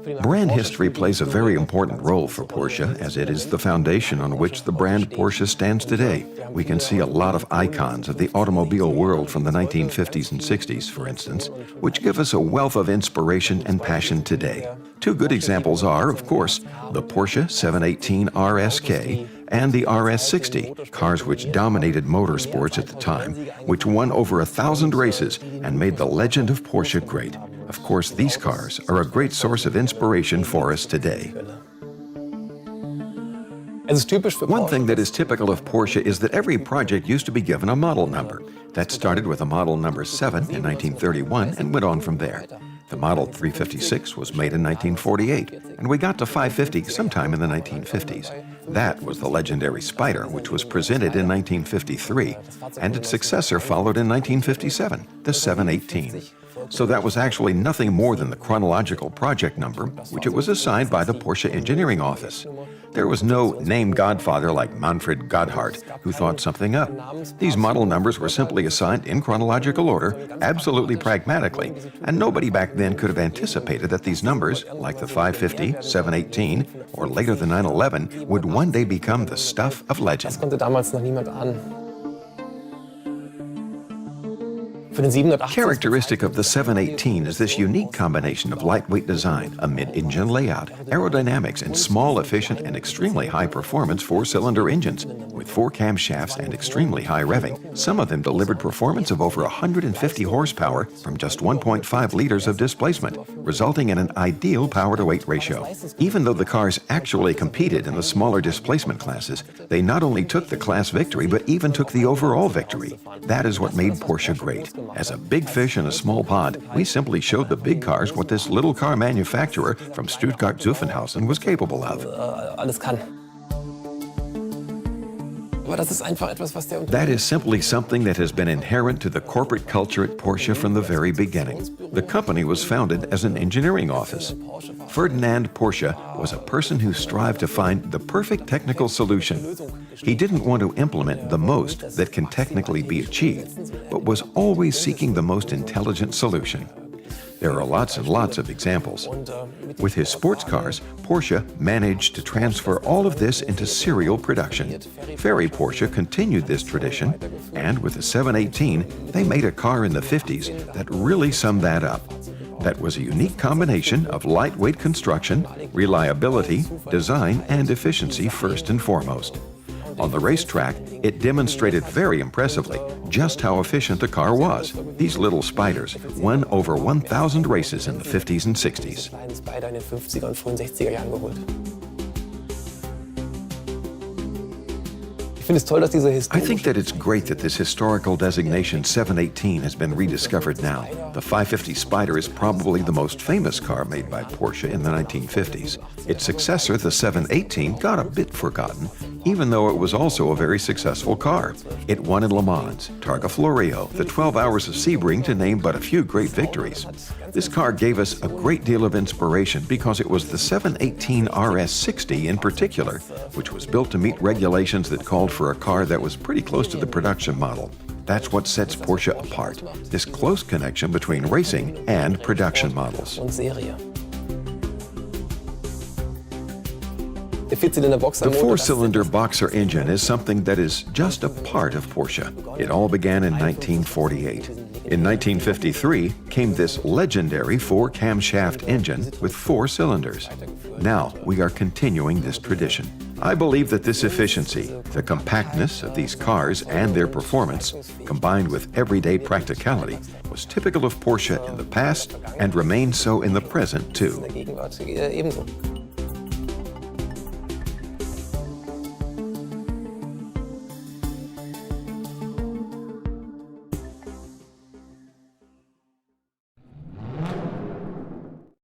Brand history plays a very important role for Porsche, as it is the foundation on which the brand Porsche stands today. We can see a lot of icons of the automobile world from the 1950s and 60s, for instance, which give us a wealth of inspiration and passion today. Two good examples are, of course, the Porsche 718 RSK and the RS60, cars which dominated motorsports at the time, which won over 1,000 races and made the legend of Porsche great. Of course, these cars are a great source of inspiration for us today. One thing that is typical of Porsche is that every project used to be given a model number. That started with a model number 7 in 1931 and went on from there. The Model 356 was made in 1948, and we got to 550 sometime in the 1950s. That was the legendary Spider, which was presented in 1953, and its successor followed in 1957, the 718. So that was actually nothing more than the chronological project number, which it was assigned by the Porsche Engineering Office. There was no name godfather like Manfred Godhardt who thought something up. These model numbers were simply assigned in chronological order, absolutely pragmatically, and nobody back then could have anticipated that these numbers, like the 550, 718, or later the 911, would one day become the stuff of legend. Characteristic of the 718 is this unique combination of lightweight design, a mid-engine layout, aerodynamics, and small, efficient, and extremely high-performance four-cylinder engines. With 4 camshafts and extremely high revving, some of them delivered performance of over 150 horsepower from just 1.5 liters of displacement, resulting in an ideal power-to-weight ratio. Even though the cars actually competed in the smaller displacement classes, they not only took the class victory, but even took the overall victory. That is what made Porsche great. As a big fish in a small pond, we simply showed the big cars what this little car manufacturer from Stuttgart-Zuffenhausen was capable of. That is simply something that has been inherent to the corporate culture at Porsche from the very beginning. The company was founded as an engineering office. Ferdinand Porsche was a person who strived to find the perfect technical solution. He didn't want to implement the most that can technically be achieved, but was always seeking the most intelligent solution. There are lots and lots of examples. With his sports cars, Porsche managed to transfer all of this into serial production. Ferry Porsche continued this tradition, and with the 718, they made a car in the 50s that really summed that up. That was a unique combination of lightweight construction, reliability, design, and efficiency first and foremost. On the racetrack, it demonstrated very impressively just how efficient the car was. These little spiders won over 1,000 races in the 50s and 60s. I think that it's great that this historical designation 718 has been rediscovered now. The 550 Spider is probably the most famous car made by Porsche in the 1950s. Its successor, the 718, got a bit forgotten, even though it was also a very successful car. It won in Le Mans, Targa Florio, the 12 Hours of Sebring, to name but a few great victories. This car gave us a great deal of inspiration because it was the 718 RS60 in particular, which was built to meet regulations that called for a car that was pretty close to the production model. That's what sets Porsche apart, this close connection between racing and production models. The four-cylinder Boxer engine is something that is just a part of Porsche. It all began in 1948. In 1953 came this legendary 4-camshaft engine with 4 cylinders. Now we are continuing this tradition. I believe that this efficiency, the compactness of these cars and their performance, combined with everyday practicality, was typical of Porsche in the past and remains so in the present too.